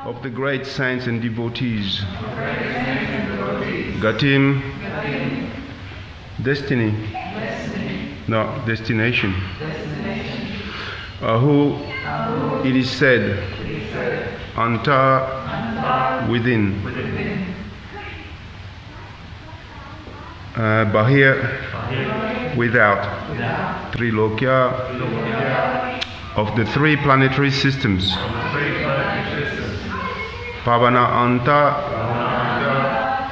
of the great saints and devotees. Gatim, destiny, no, destination. Ahu, it is said, Anta, within. Bahir, without. Trilokya, of the three planetary systems. Pavana Anta,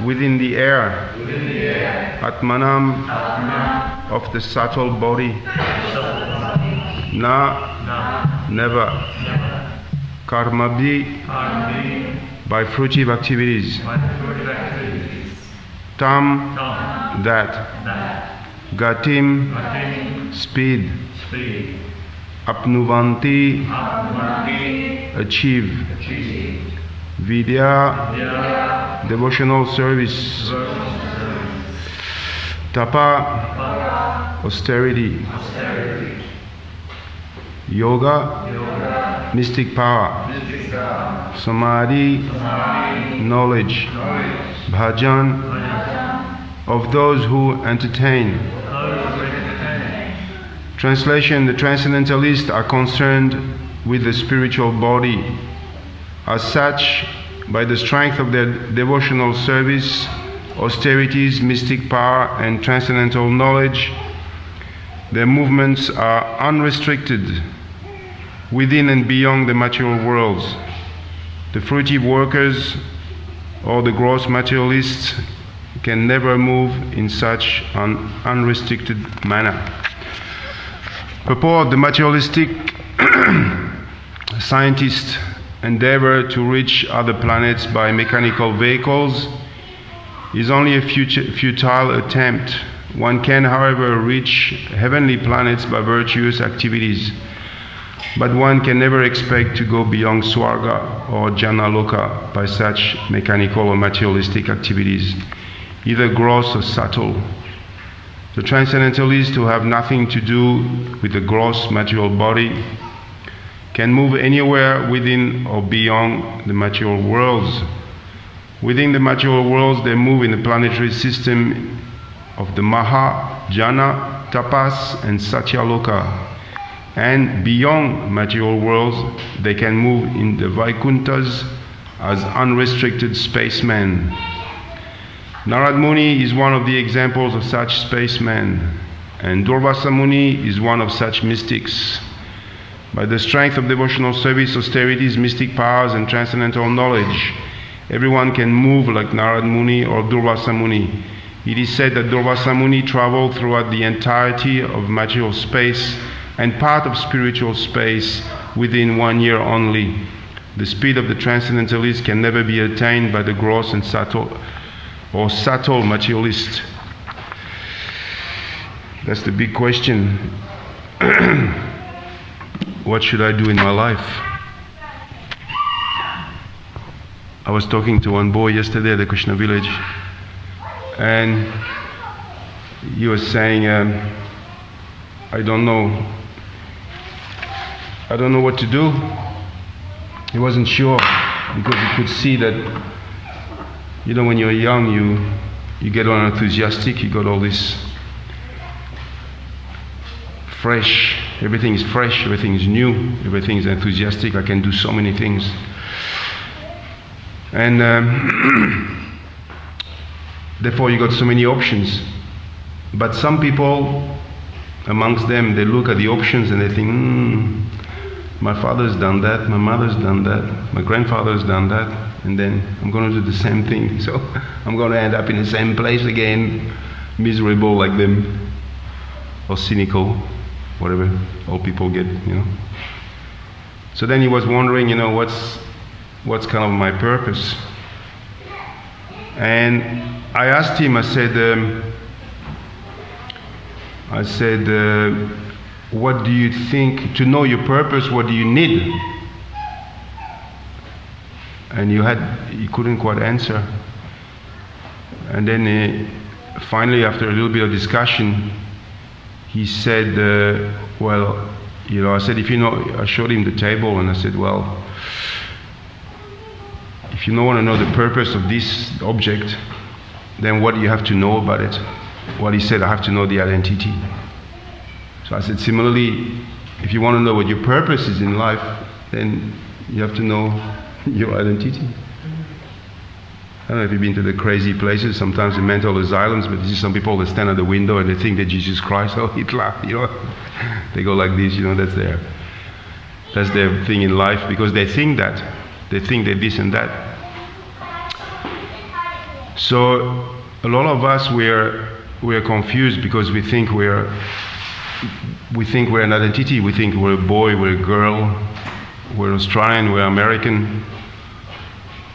within the air. Atmanam, of the subtle body. Na, never. Karmabhi, by fruitive activities. Tam, that. Gatim, speed. Apnuvanti, achieve. Vidya, devotional service. Tapa, austerity. Yoga, mystic power. Samadhi, knowledge. Bhajan, of those who entertain. Translation: the transcendentalists are concerned with the spiritual body. As such, by the strength of their devotional service, austerities, mystic power, and transcendental knowledge, their movements are unrestricted within and beyond the material worlds. The fruitive workers or the gross materialists can never move in such an unrestricted manner. Purport: the materialistic scientists endeavor to reach other planets by mechanical vehicles is only a futile attempt. One can, however, reach heavenly planets by virtuous activities, but one can never expect to go beyond Swarga or Janaloka by such mechanical or materialistic activities, either gross or subtle. The transcendentalists, who have nothing to do with the gross material body, can move anywhere within or beyond the material worlds. Within the material worlds, they move in the planetary system of the Maha, Jana, Tapas, and Satyaloka. And beyond material worlds, they can move in the Vaikunthas as unrestricted spacemen. Narad Muni is one of the examples of such spacemen, and Durvasa Muni is one of such mystics. By the strength of devotional service, austerities, mystic powers, and transcendental knowledge, everyone can move like Narad Muni or Durvasa Muni. It is said that Durvasa Muni traveled throughout the entirety of material space and part of spiritual space within 1 year only. The speed of the transcendentalist can never be attained by the gross and subtle materialist. That's the big question. What should I do in my life? I was talking to one boy yesterday at the Krishna village, and he was saying, I don't know what to do. He wasn't sure, because he could see that, you know, when you're young, you get all enthusiastic, you got all this fresh, everything is fresh, everything is new, everything is enthusiastic, I can do so many things. And therefore you got so many options. But some people, amongst them, they look at the options and they think, my father's done that, my mother's done that, my grandfather's done that, and then I'm going to do the same thing. So I'm going to end up in the same place again, miserable like them, or cynical, whatever all people get, you know. So then he was wondering, you know, what's kind of my purpose? And I asked him, I said, what do you think, to know your purpose, what do you need? And he couldn't quite answer. And then finally, after a little bit of discussion, he said, well, you know, I said, if you know, I showed him the table, and I said, well, if you don't want to know the purpose of this object, then what do you have to know about it? Well, he said, I have to know the identity. So I said, similarly, if you want to know what your purpose is in life, then you have to know your identity. I don't know if you've been to the crazy places, sometimes in mental asylums, but you see some people that stand at the window and they think that Jesus Christ, oh, Hitler, they go like this, that's their thing in life, because they think that. They think they're this and that. So a lot of us, we're confused because we think we're an identity. We think we're a boy, we're a girl, we're Australian, we're American,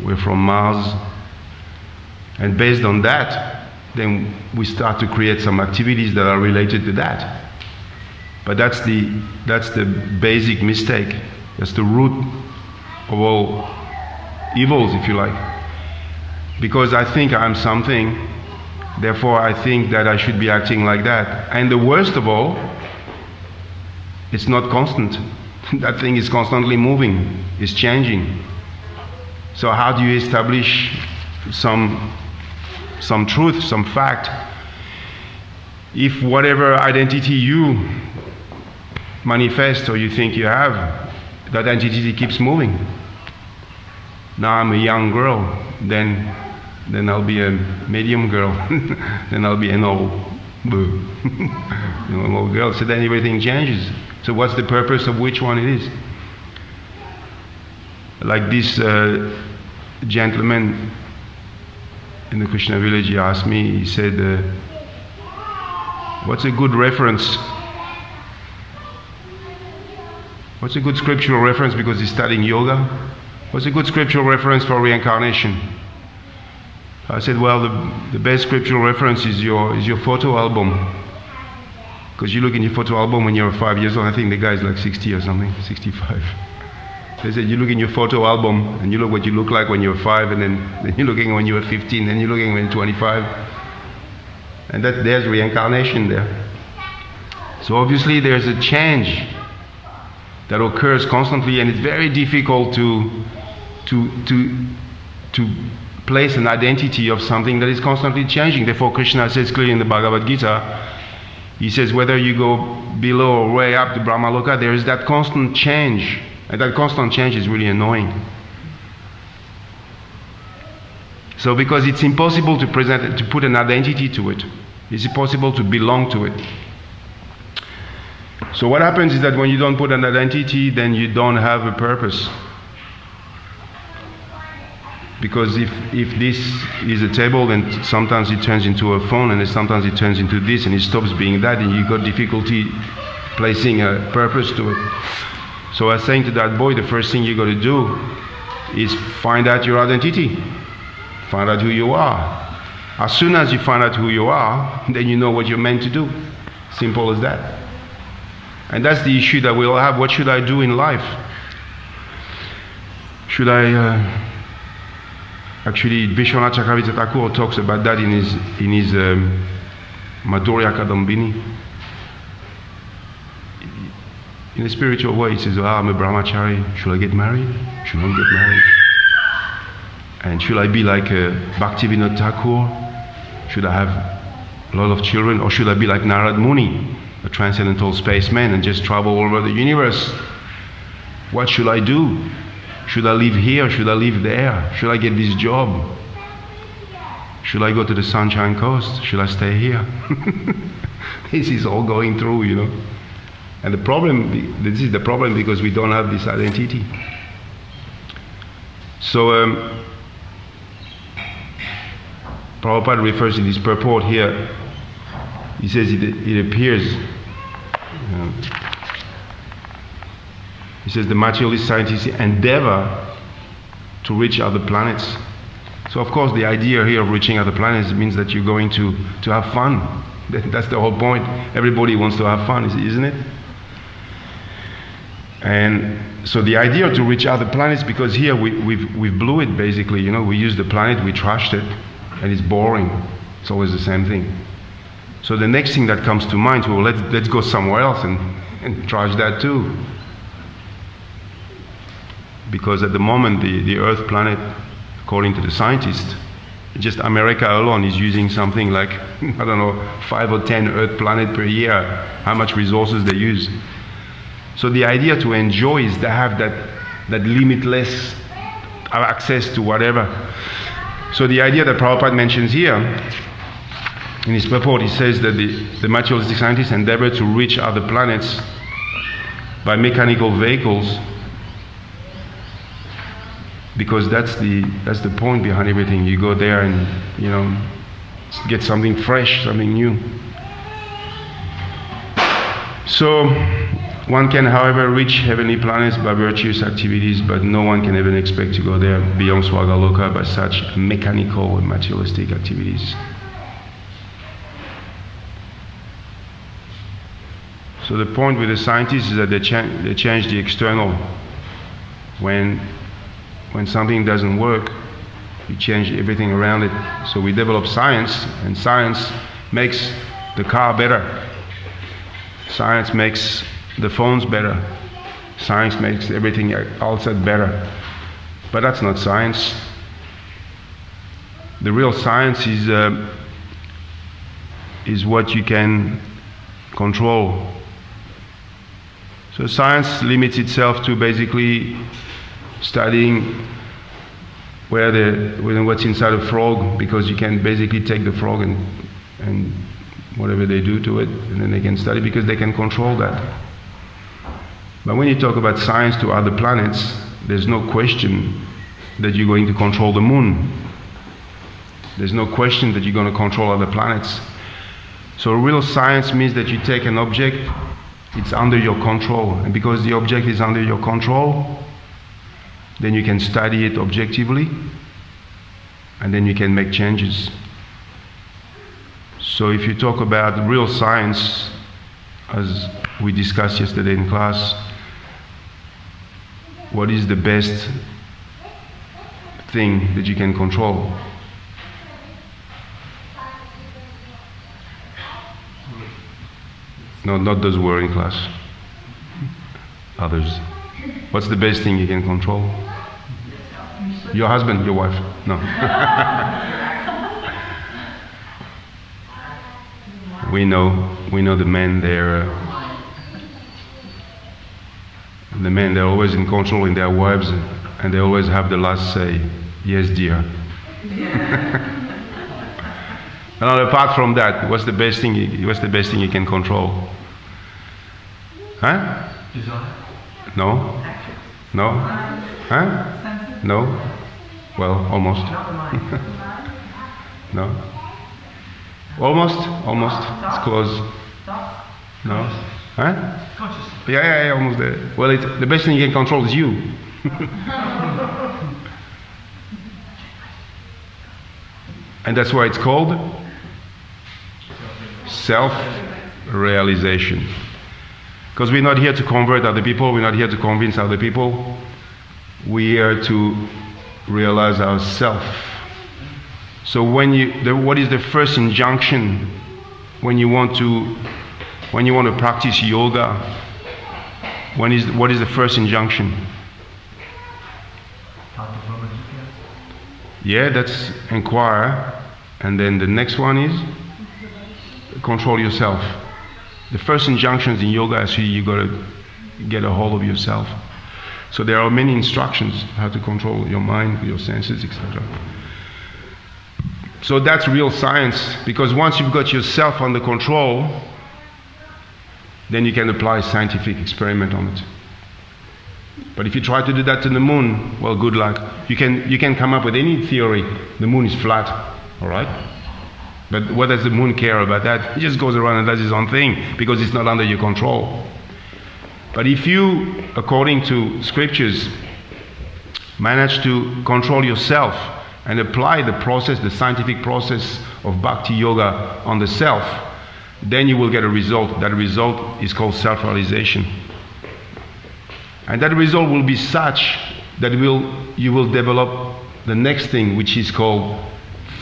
we're from Mars. And based on that, then we start to create some activities that are related to that. But that's the basic mistake. That's the root of all evils, if you like. Because I think I'm something, therefore I think that I should be acting like that. And the worst of all, it's not constant. That thing is constantly moving, it's changing. So how do you establish some truth, some fact, if whatever identity you manifest or you think you have, that identity keeps moving? Now I'm a young girl, then I'll be a medium girl, then I'll be an old old girl. So then everything changes. So what's the purpose of which one it is? Like this gentleman in the Krishna village, he asked me, he said, what's a good reference? What's a good scriptural reference, because he's studying yoga? What's a good scriptural reference for reincarnation? I said, well, the best scriptural reference is your photo album. Because you look in your photo album when you're 5 years old, I think the guy's like 60 or something, 65. They said, you look in your photo album and you look what you look like when you're 5, and then you're looking when you were 15, then you're looking when you're 25. And there's reincarnation there. So obviously there's a change that occurs constantly, and it's very difficult to place an identity of something that is constantly changing. Therefore Krishna says clearly in the Bhagavad Gita, he says whether you go below or way up to Brahmaloka, there is that constant change. And that constant change is really annoying. So because it's impossible to put an identity to it. It's impossible to belong to it. So what happens is that when you don't put an identity, then you don't have a purpose. Because if this is a table, then sometimes it turns into a phone, and then sometimes it turns into this, and it stops being that, and you've got difficulty placing a purpose to it. So I was saying to that boy, the first thing you got to do is find out your identity. Find out who you are. As soon as you find out who you are, then you know what you're meant to do. Simple as that. And that's the issue that we all have. What should I do in life? Should I... Actually, Vishwanath Chakravarti Thakur talks about that in his Madhurya Kadambini. In a spiritual way, he says, I'm a brahmachari. Should I get married? Should I not get married? And should I be like Bhaktivinoda Thakur? Should I have a lot of children? Or should I be like Narad Muni, a transcendental spaceman, and just travel all over the universe? What should I do? Should I live here? Should I live there? Should I get this job? Should I go to the Sunshine Coast? Should I stay here? This is all going through, And this is the problem, because we don't have this identity. So, Prabhupada refers in this purport here, he says it appears, he says the materialist scientists endeavor to reach other planets. So of course the idea here of reaching other planets means that you're going to have fun. That's the whole point. Everybody wants to have fun, isn't it? And so the idea to reach other planets, because here we blew it basically, we used the planet, we trashed it, and it's boring. It's always the same thing. So the next thing that comes to mind, well, let's go somewhere else and trash that too. Because at the moment the Earth planet according to the scientists. Just America alone is using something like, I don't know, 5 or 10 Earth planets per year, how much resources they use. So the idea to enjoy is to have that limitless access to whatever. So the idea that Prabhupada mentions here, in his purport, he says that the materialistic scientists endeavor to reach other planets by mechanical vehicles, because that's the point behind everything. You go there and, you know, get something fresh, something new. So one can, however, reach heavenly planets by virtuous activities, but no one can even expect to go there beyond Swagaloka by such mechanical and materialistic activities. So the point with the scientists is that they change the external. When something doesn't work, you change everything around it. So we develop science, and science makes the car better. Science makes the phones better. Science makes everything outside better. But that's not science. The real science is what you can control. So science limits itself to basically studying what's inside a frog, because you can basically take the frog and whatever they do to it, and then they can study because they can control that. But when you talk about science to other planets, there's no question that you're going to control the moon. There's no question that you're going to control other planets. So real science means that you take an object, it's under your control, and because the object is under your control, then you can study it objectively, and then you can make changes. So if you talk about real science, as we discussed yesterday in class, what is the best thing that you can control? No, not those who were in class. Others. What's the best thing you can control? Your husband, your wife? No. We know the men. They're always in control in their wives, and they always have the last say. Yes, dear. And apart from that, what's the best thing you can control? Huh? Desire? No? No? Huh? No? Well, almost. No? Almost? It's close. No? Huh? Consciousness. Yeah, almost there. Well, the best thing you can control is you. And that's why it's called self-realization. Because we're not here to convert other people, we're not here to convince other people. We're here to realize ourselves. So what is the first injunction when you want to practice yoga? What is the first injunction? Yeah, that's inquire, and then the next one is control yourself. The first injunctions in yoga is you got to get a hold of yourself. So there are many instructions how to control your mind, your senses, etc. So that's real science, because once you've got yourself under control, then you can apply scientific experiment on it. But if you try to do that to the moon, well, good luck. You can come up with any theory. The moon is flat, all right? But what does the moon care about that? It just goes around and does its own thing because it's not under your control. But if you, according to scriptures, manage to control yourself and apply the process, the scientific process of bhakti yoga on the self, then you will get a result. That result is called self-realization. And that result will be such that you will develop the next thing, which is called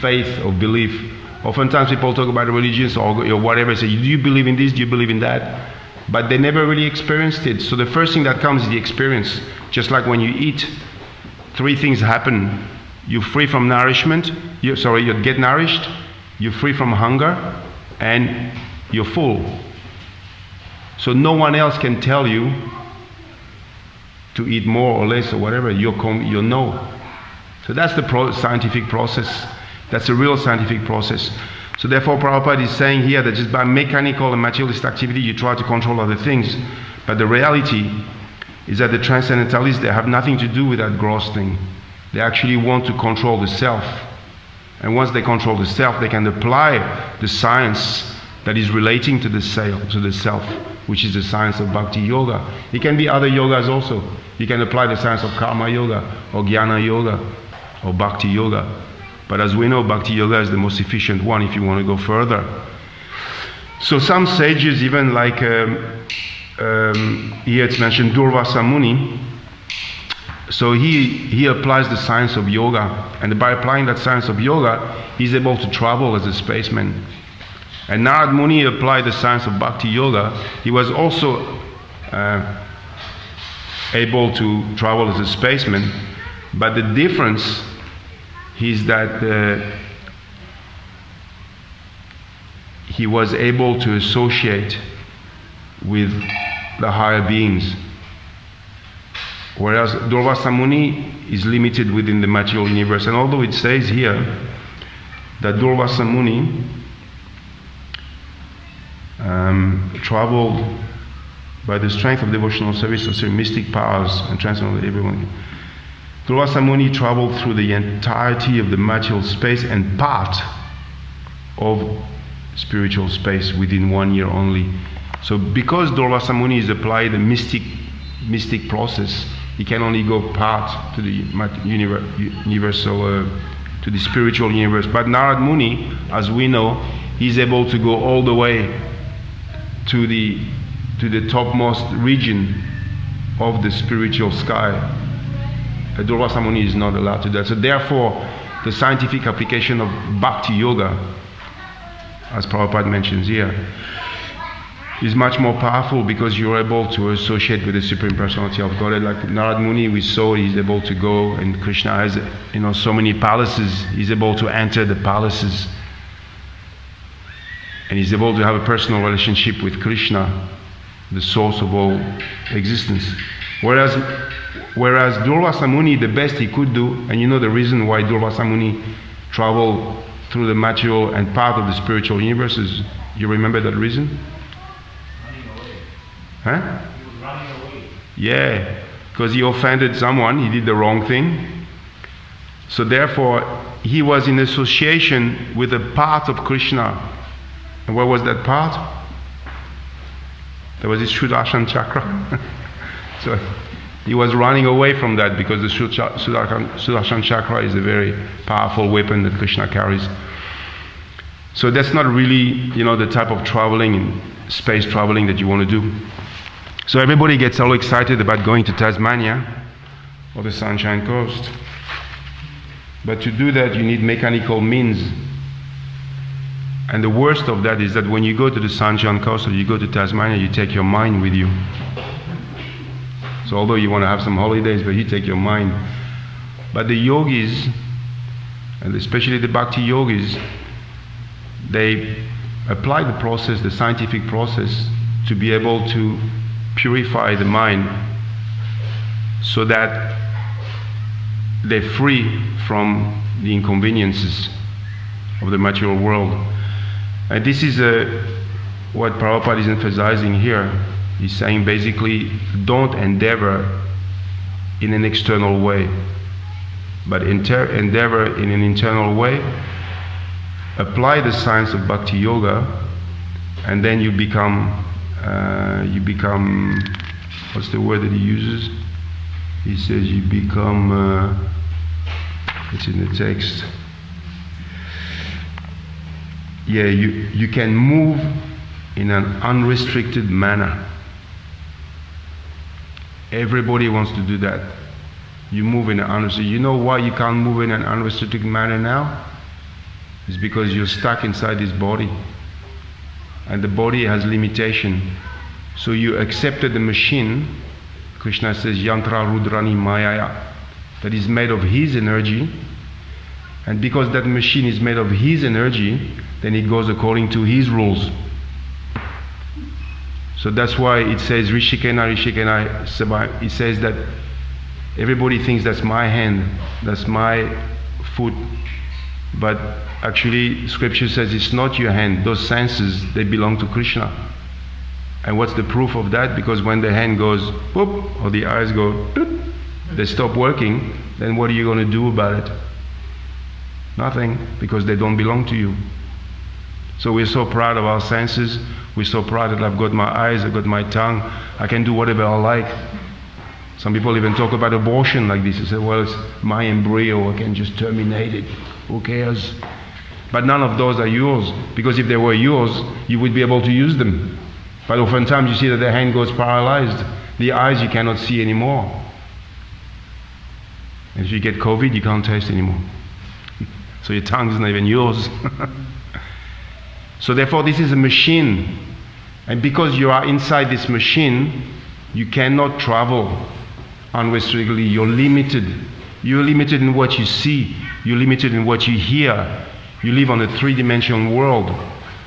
faith or belief. Oftentimes people talk about religions or whatever, say, do you believe in this, do you believe in that? But they never really experienced it. So the first thing that comes is the experience. Just like when you eat, three things happen. you're free from nourishment, you get nourished, you're free from hunger, and you're full. So no one else can tell you to eat more or less or whatever, you know. So that's the scientific process. That's a real scientific process. So therefore Prabhupada is saying here that just by mechanical and materialist activity you try to control other things, but the reality is that the transcendentalists, they have nothing to do with that gross thing. They actually want to control the self. And once they control the self, they can apply the science that is relating to the self, which is the science of Bhakti Yoga. It can be other yogas also. You can apply the science of Karma Yoga, or Jnana Yoga, or Bhakti Yoga. But as we know, Bhakti Yoga is the most efficient one if you want to go further. So some sages, even like here it's mentioned Durvasa Muni, so he applies the science of yoga, and by applying that science of yoga, he's able to travel as a spaceman. And Narad Muni applied the science of Bhakti Yoga. He was also able to travel as a spaceman, but the difference is that he was able to associate with the higher beings. Whereas Durvasa Muni is limited within the material universe. And although it says here that Durvasa Muni traveled by the strength of devotional service of certain mystic powers and transcended everyone. Durvasa Muni traveled through the entirety of the material space and part of spiritual space within 1 year only. So because Durvasa Muni is applied the mystic process, he can only go part to the universal, to the spiritual universe. But Narad Muni, as we know, he's able to go all the way to the topmost region of the spiritual sky. Durvasa Muni is not allowed to do that. So therefore, the scientific application of Bhakti Yoga, as Prabhupada mentions here, is much more powerful because you're able to associate with the Supreme Personality of Godhead. Like Narad Muni, we saw he's able to go, and Krishna has, so many palaces. He's able to enter the palaces, and he's able to have a personal relationship with Krishna, the source of all existence. Whereas Durvasa Muni, the best he could do, and you know the reason why Durvasa Muni traveled through the material and part of the spiritual universe is, you remember that reason? Huh? He was running away. Yeah, because he offended someone, he did the wrong thing. So therefore, he was in association with a part of Krishna. And what was that part? There was his Sudarshan chakra. So he was running away from that because the Sudarshan chakra is a very powerful weapon that Krishna carries. So that's not really, the type of traveling, space traveling that you want to do. So everybody gets all excited about going to Tasmania or the Sunshine Coast. But to do that, you need mechanical means. And the worst of that is that when you go to the Sunshine Coast or you go to Tasmania, you take your mind with you. So although you want to have some holidays, but you take your mind. But the yogis, and especially the bhakti yogis, they apply the process, the scientific process, to be able to purify the mind so that they're free from the inconveniences of the material world. And this is what Prabhupada is emphasizing here. He's saying basically, don't endeavor in an external way, but endeavor in an internal way. Apply the science of Bhakti Yoga, and then you become, what's the word that he uses? He says you become, it's in the text. Yeah, you can move in an unrestricted manner. Everybody wants to do that. You move in an unrestricted. You know why you can't move in an unrestricted manner now? It's because you're stuck inside this body, and the body has limitation. So you accepted the machine. Krishna says yantra rudrani mayaya, that is made of his energy, And because that machine is made of his energy, then it goes according to his rules. So that's why it says Rishikena, Rishikena Seba. It says that everybody thinks that's my hand, that's my foot. But actually scripture says it's not your hand. Those senses, they belong to Krishna. And what's the proof of that? Because when the hand goes boop, or the eyes go boop, they stop working, then what are you going to do about it? Nothing, because they don't belong to you. So we're so proud of our senses. We're so proud that I've got my eyes, I've got my tongue, I can do whatever I like. Some people even talk about abortion like this. They say, well, it's my embryo, I can just terminate it. Who cares? But none of those are yours, because if they were yours, you would be able to use them. But oftentimes you see that the hand goes paralyzed. The eyes you cannot see anymore. And if you get COVID, you can't taste anymore. So your tongue is not even yours. So therefore this is a machine. And because you are inside this machine, you cannot travel unrestrictedly. You're limited. You're limited in what you see. You're limited in what you hear. You live on a three-dimensional world.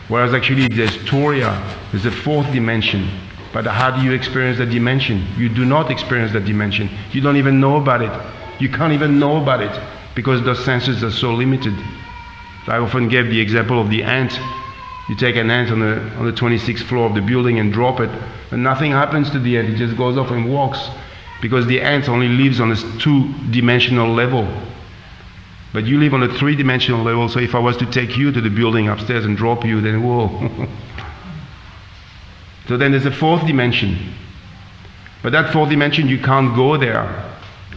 Whereas actually there's Turiya, there's a fourth dimension. But how do you experience that dimension? You do not experience that dimension. You don't even know about it. You can't even know about it because those senses are so limited. I often gave the example of the ant. You take an ant on the 26th floor of the building and drop it, and nothing happens to the ant. It just goes off and walks because the ant only lives on a two-dimensional level. But you live on a three-dimensional level, so if I was to take you to the building upstairs and drop you, then whoa. So then there's a fourth dimension. But that fourth dimension, you can't go there.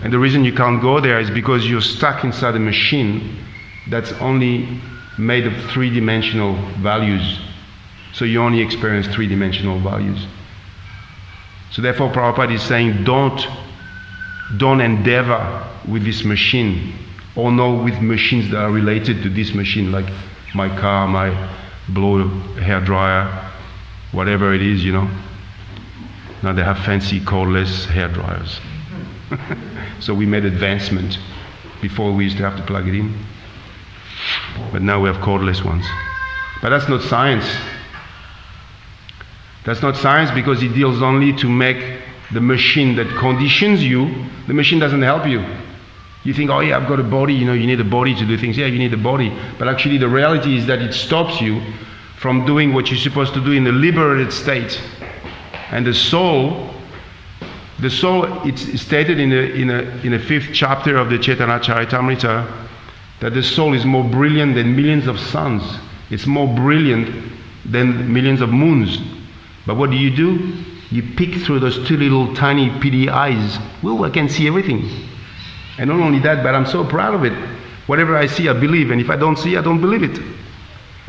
And the reason you can't go there is because you're stuck inside a machine that's only made of three-dimensional values. So you only experience three-dimensional values. So therefore Prabhupada is saying, don't endeavor with this machine, or no with machines that are related to this machine, like my car, my blow hair dryer, whatever it is, you know. Now they have fancy cordless hair dryers. So we made advancement. Before we used to have to plug it in. But now we have cordless ones. But that's not science. That's not science because it deals only to make the machine that conditions you. The machine doesn't help you. You think, oh yeah, I've got a body, you know, you need a body to do things. Yeah, you need a body. But actually the reality is that it stops you from doing what you're supposed to do in a liberated state. And the soul, it's stated in the 5th chapter of the Chaitanya Charitamrita that the soul is more brilliant than millions of suns. It's more brilliant than millions of moons. But what do? You pick through those two little tiny pity eyes. Well, I can see everything. And not only that, but I'm so proud of it. Whatever I see, I believe. And if I don't see, I don't believe it.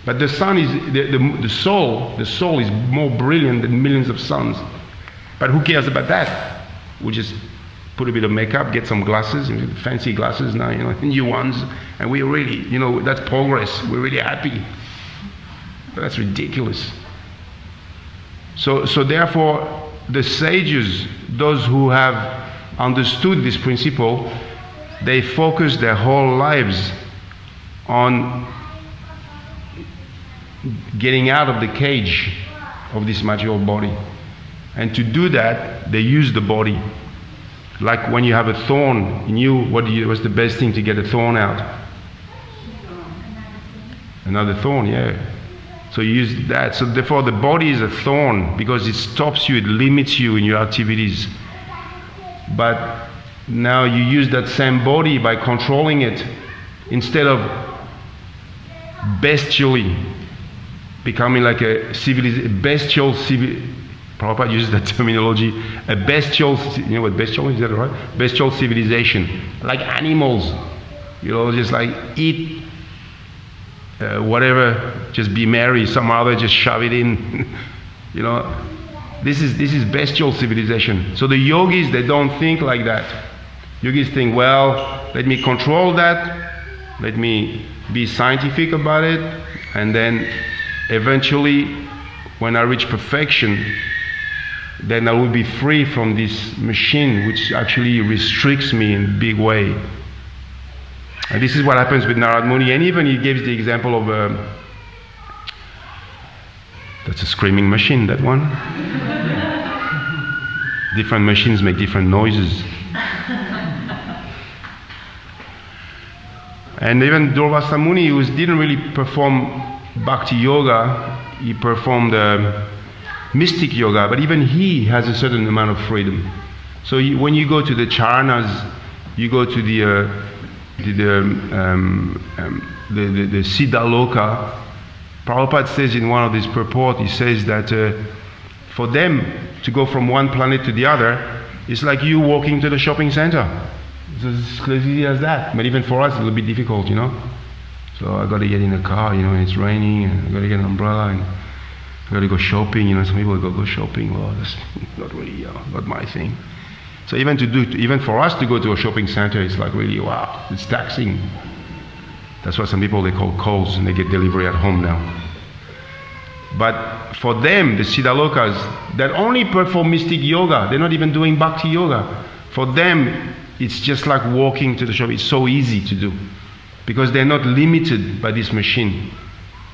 But the sun is, the soul is more brilliant than millions of suns. But who cares about that? We just put a bit of makeup, get some glasses, fancy glasses now, you know, new ones, and we really, you know, that's progress. We're really happy. But that's ridiculous. So therefore, the sages, those who have understood this principle, they focus their whole lives on getting out of the cage of this material body. And to do that, they use the body. Like when you have a thorn in you, what's the best thing to get a thorn out? Another thorn, yeah. So you use that. So therefore the body is a thorn because it stops you, it limits you in your activities. But now you use that same body by controlling it instead of bestially becoming like a bestial Prabhupada uses that terminology, a bestial, you know what bestial is, that right? Bestial civilization, like animals, you know, just like eat whatever, just be merry, some other just shove it in, you know. This is bestial civilization. So the yogis, they don't think like that. Yogis think, well, let me control that, let me be scientific about it, and then eventually, when I reach perfection, then I will be free from this machine which actually restricts me in a big way. And this is what happens with Narad Muni. And even he gives the example of that's a screaming machine, that one. Different machines make different noises. And even Durvasa Muni, who didn't really perform bhakti yoga, he performed mystic yoga, but even he has a certain amount of freedom. So when you go to the charanas, you go to the Siddha Loka. Prabhupada says in one of his purports, he says that for them to go from one planet to the other, it's like you walking to the shopping center. It's as easy as that. But even for us, it'll be difficult, So I got to get in a car, and it's raining, and I got to get an umbrella, and I got to go shopping. Some people go shopping. Well, that's not really not my thing. So even for us to go to a shopping center, it's like really wow, it's taxing. That's why some people they call calls, and they get delivery at home now. But for them, the Siddhalokas that only perform mystic yoga, they're not even doing bhakti yoga. For them, it's just like walking to the shop. It's so easy to do because they're not limited by this machine,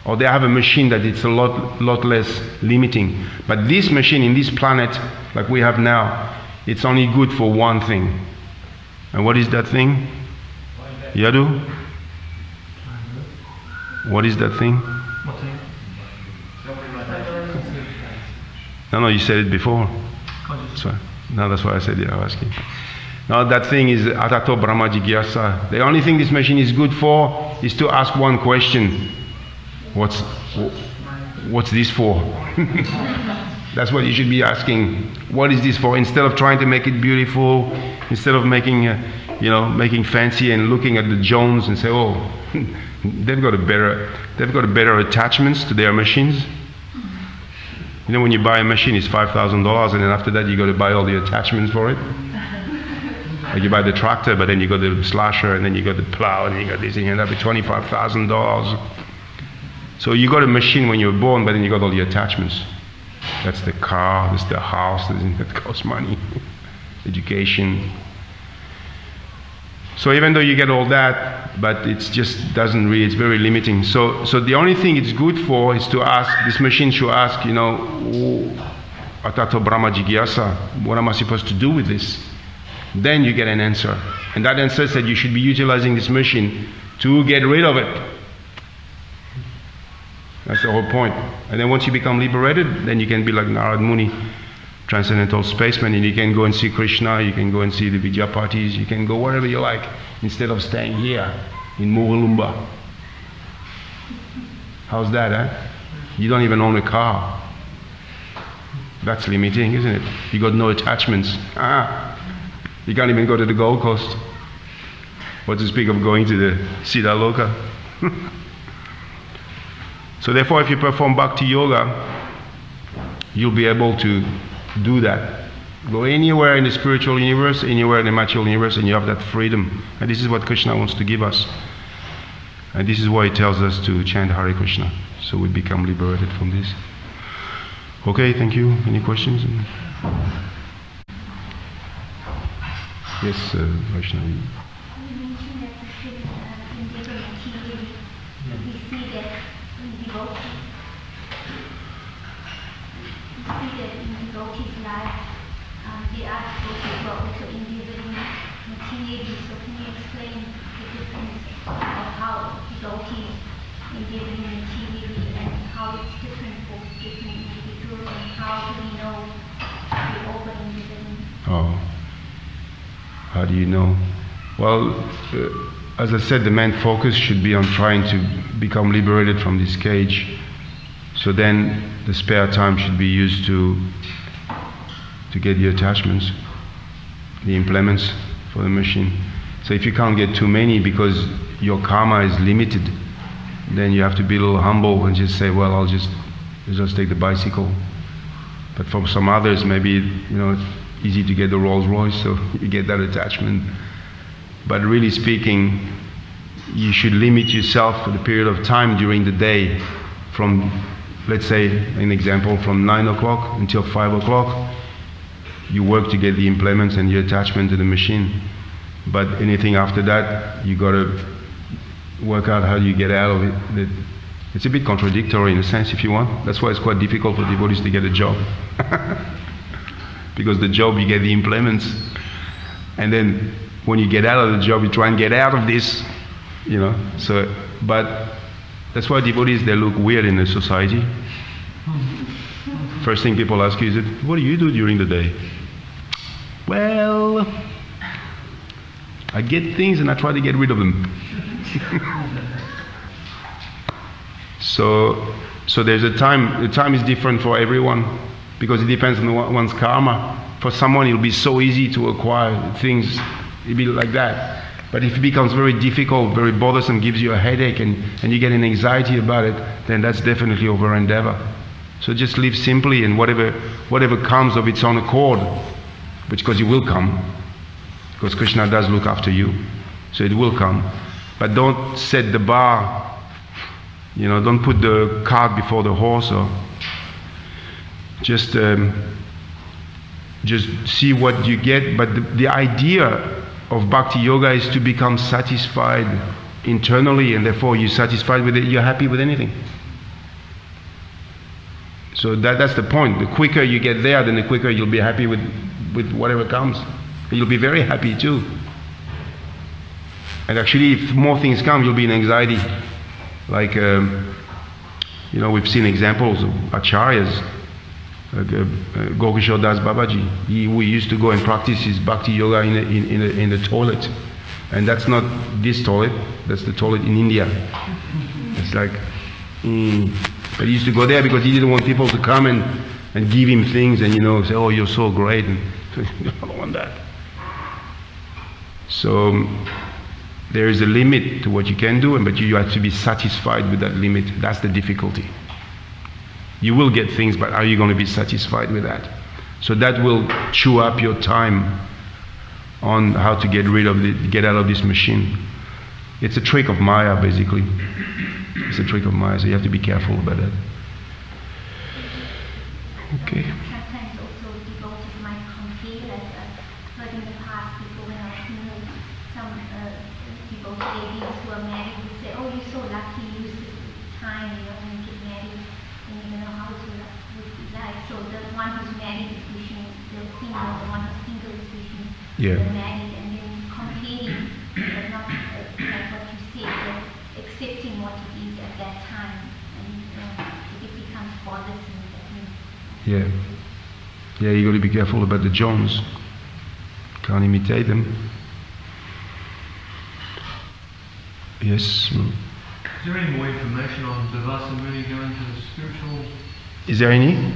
or they have a machine that it's a lot less limiting. But this machine in this planet, like we have now, it's only good for one thing. And what is that thing? Yadu? What is that thing? What thing? No, you said it before. So, no, that's why I said I was asking. No, that thing is Atato Brahma Jigyasa. The only thing this machine is good for is to ask one question. What's this for? That's what you should be asking. What is this for? Instead of trying to make it beautiful, instead of making fancy and looking at the Jones and say, oh, they've got better attachments to their machines. When you buy a machine, it's $5,000, and then after that you got to buy all the attachments for it. Like you buy the tractor, but then you got the slasher, and then you got the plow, and then you got this, and you end up with $25,000. So you got a machine when you were born, but then you got all the attachments. That's the car, that's the house, that costs money, education. So even though you get all that, but it's just doesn't really, it's very limiting. So the only thing it's good for is to ask, this machine should ask, Atato Brahma Jigyasa, what am I supposed to do with this? Then you get an answer. And that answer said you should be utilizing this machine to get rid of it. That's the whole point. And then once you become liberated, then you can be like Narad Muni, transcendental spaceman, and you can go and see Krishna, you can go and see the Vidyapatis, you can go wherever you like, instead of staying here in Muralumba. How's that, eh? You don't even own a car. That's limiting, isn't it? You got no attachments. You can't even go to the Gold Coast. What to speak of going to the Siddha Loka? So therefore, if you perform bhakti yoga, you'll be able to do that. Go anywhere in the spiritual universe, anywhere in the material universe, and you have that freedom. And this is what Krishna wants to give us. And this is why he tells us to chant Hare Krishna, so we become liberated from this. Okay, thank you. Any questions? Yes, Vaishnavi. You mentioned that we should endeavor materially. We see that in devotees' life, they are devotees who are also endeavoring materially. So can you explain the difference of how devotees endeavoring materially and how it's different for different individuals, and how do we know the over-endeavoring? Oh. How do you know? Well, as I said, the main focus should be on trying to become liberated from this cage. So then the spare time should be used to get the attachments, the implements for the machine. So if you can't get too many because your karma is limited, then you have to be a little humble and just say, well, I'll just take the bicycle. But for some others, maybe, it's easy to get the Rolls Royce, so you get that attachment. But really speaking, you should limit yourself for the period of time during the day from, let's say, an example, from 9 o'clock until 5 o'clock. You work to get the implements and the attachment to the machine. But anything after that, you got to work out how you get out of it. It's a bit contradictory in a sense, if you want. That's why it's quite difficult for devotees to get a job. Because the job, you get the implements, and then when you get out of the job, you try and get out of this, you know. So, but that's why devotees, they look weird in the society. First thing people ask you is, what do you do during the day? Well, I get things and I try to get rid of them. So there's a time. The time is different for everyone because it depends on one's karma. For someone, it'll be so easy to acquire things. It'll be like that. But if it becomes very difficult, very bothersome, gives you a headache, and you get an anxiety about it, then that's definitely over endeavor. So just live simply, and whatever comes of its own accord, because it will come, because Krishna does look after you, so it will come. But don't set the bar. You know, don't put the cart before the horse, or just see what you get. But the idea of bhakti yoga is to become satisfied internally, and therefore you're satisfied with it, you're happy with anything. So that's the point. The quicker you get there, then the quicker you'll be happy with whatever comes. And you'll be very happy too. And actually, if more things come, you'll be in anxiety. Like, you know, we've seen examples of acharyas, like Gokishore Das Babaji. We used to go and practice his bhakti yoga in the toilet. And that's not this toilet, that's the toilet in India. It's like, but he used to go there because he didn't want people to come and give him things and, you know, say, oh, you're so great. And I don't want that. So there is a limit to what you can do, but you have to be satisfied with that limit. That's the difficulty. You will get things, but are you going to be satisfied with that? So that will chew up your time on how to get out of this machine. It's a trick of Maya, basically. It's a trick of Maya, so you have to be careful about that. Okay. Sometimes also devotees might compare, as I've heard in the past, people when I was new, some devotee ladies who are married would say, oh, you're so lucky, you use this time, you know, when you get married, and you don't know how to live life. So the one who's married is wishing, the single, the one who's single is wishing they're married, and then comparing, but not like what you say, but accepting what it is at that time, and if it becomes bothersome, that means. Yeah, you got to be careful about the Jones. Can't imitate them. Yes. Is there any more information on Durvasa Muni going to the spiritual? Is there any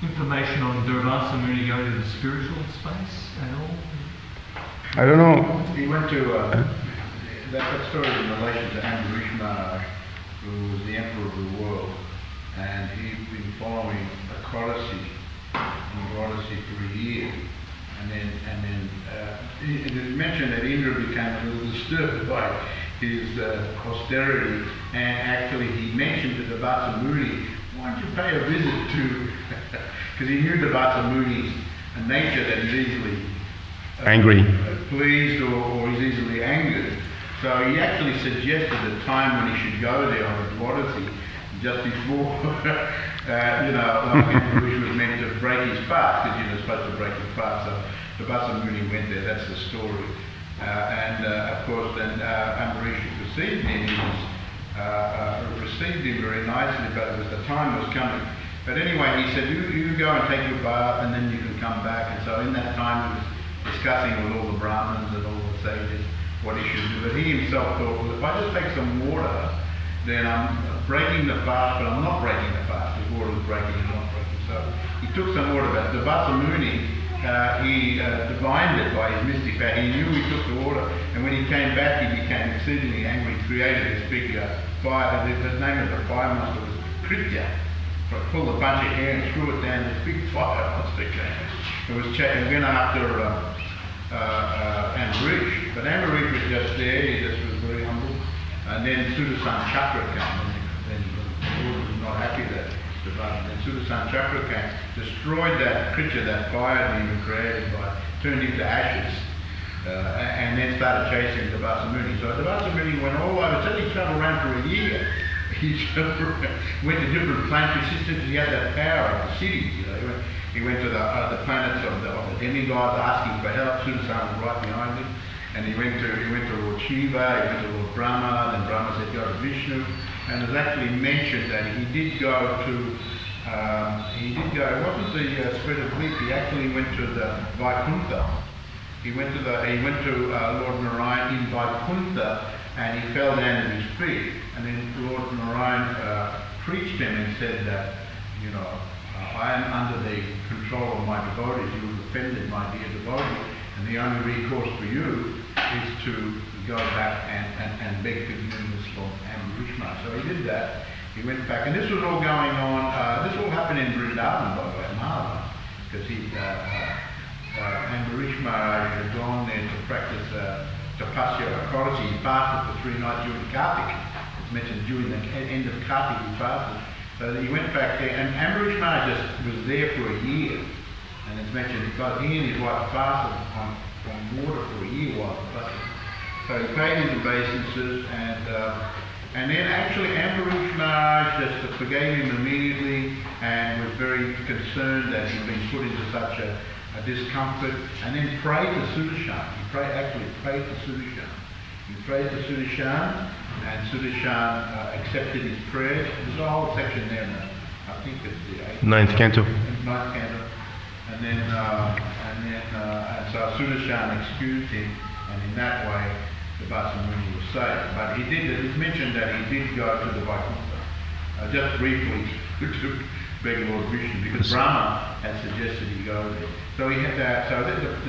information on Durvasa Muni going to the spiritual space at all? I don't know. He went to that story in relation to Ambarish Maharaj, who was the emperor of the world, and he'd been following a Kodasi for a year, and then it is mentioned that Indra became a little disturbed by his austerity, and actually he mentioned to Durvasa Muni, why don't you pay a visit to, because he knew Durvasa Muni's nature, that he's easily angry, pleased, or he's easily angered. So he actually suggested a time when he should go there on a Dwadasi, just before, like Ambarish was meant to break his fast, because you're supposed to break your fast. So Durvasa Muni went there, that's the story. Of course, then Ambarish received him. He received him very nicely, but it was the time was coming. But anyway, he said, you go and take your bath, and then you can come back. And so in that time, he was discussing with all the Brahmins and all the sages what he should do. But he himself thought, well, if I just take some water, then I'm breaking the fast, but I'm not breaking the fast. The water is breaking and not breaking. So he took some water, but the Durvasa Muni, he divined it by his mystic power. He knew he took the water, and when he came back, he became exceedingly angry. He created this big fire. The name of the fire monster was Kritya. Pulled a bunch of hair and threw it down. This big fire monster came. It was and went after Ambarish, but Ambarish was just there. He just was very humble. And then Sudarshan Chakra came, and the Lord was not happy that. Then Sudarshan Chakra came, destroyed that creature, that fire being created turned into ashes. And then started chasing Devasa Muni. So Devasa Muni went all over, said he travelled around for a year. He went to different planetary systems. He had that power of the cities, you know. He went to the planets of the demigods asking for help. Sudarsana was right behind him. And he went to Lord Shiva, he went to Lord Brahma, then Brahma said go to Vishnu. And it was actually mentioned that he did go to, it wasn't the spread of wheat, he actually went to the Vaikuntha. He went to Lord Narayan in Vaikuntha, and he fell down at his feet. And then Lord Narayan preached him and said that, you know, I am under the control of my devotees. You have offended my dear devotee, and the only recourse for you is to go back and beg forgiveness from Amrishma. So he did that. He went back, and this was all going on. This all happened in Vrindavan, by the way, Mahavan, because Amrishma had gone there to practice tapasya or he fasted for 3 nights during Kartik. It's mentioned during the end of Kartik he fasted. So he went back there, and Amrish Maharaj just was there for a year. And it's mentioned both he and his wife fasted on water for a year while fasting. So he paid his obeisances, and then actually Amrish Maharaj just forgave him immediately and was very concerned that he'd been put into such a discomfort, and then prayed to Sudarshan. He actually prayed to Sudarshan. He prayed to Sudarshan, and Sudarshan accepted his prayers. There's a whole section there, I think it's the 9th canto. 9th canto. And so Sudarshan excused him, and in that way the Basamuni was saved. But it's mentioned that he did go to the Vaikuntha, just briefly to beg Lord Vishnu, because Brahma had suggested he go there. So he had that. So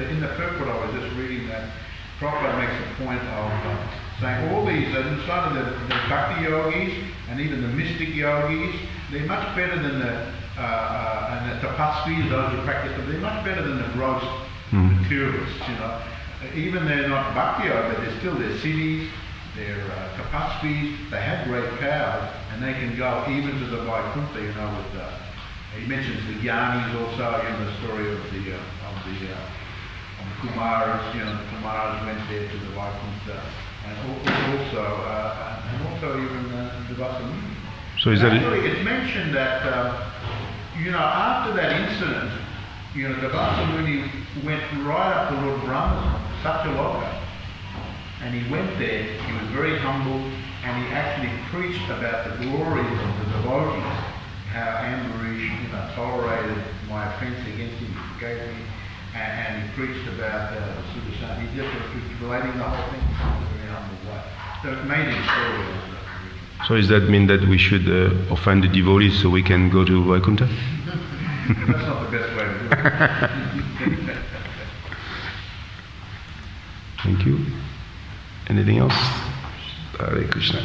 in the purport I was just reading that Prabhupada makes a point of saying all these, inside of the bhakti yogis and even the mystic yogis, they're much better than the tapasvis, those who practice them, they're much better than the gross materialists, you know. Even they're not bhakti yoga, but they're still their siddhis, they're tapasvis, they have great powers, and they can go even to the Vaikuntha, you know, with he mentions the Gyanis also in the story of the Kumaras, you know, the Kumaras went there to the Vaikuntha, and also even the Vasamuni. So is that actually, it's mentioned that, you know, after that incident, you know, the Vasamuni went right up to Lord Brahma, Satyaloka, and he went there, he was very humble, and he actually preached about the glories of the devotees, how Ambarish, you know, tolerated my offence against him, he forgave me, and he preached about the Sudarsana. He just was relating the whole thing in a very humble way. So it made him story also. So does that mean that we should offend the devotees so we can go to Vaikuntha? That's not the best way to do it. Thank you. Anything else? Hare Krishna.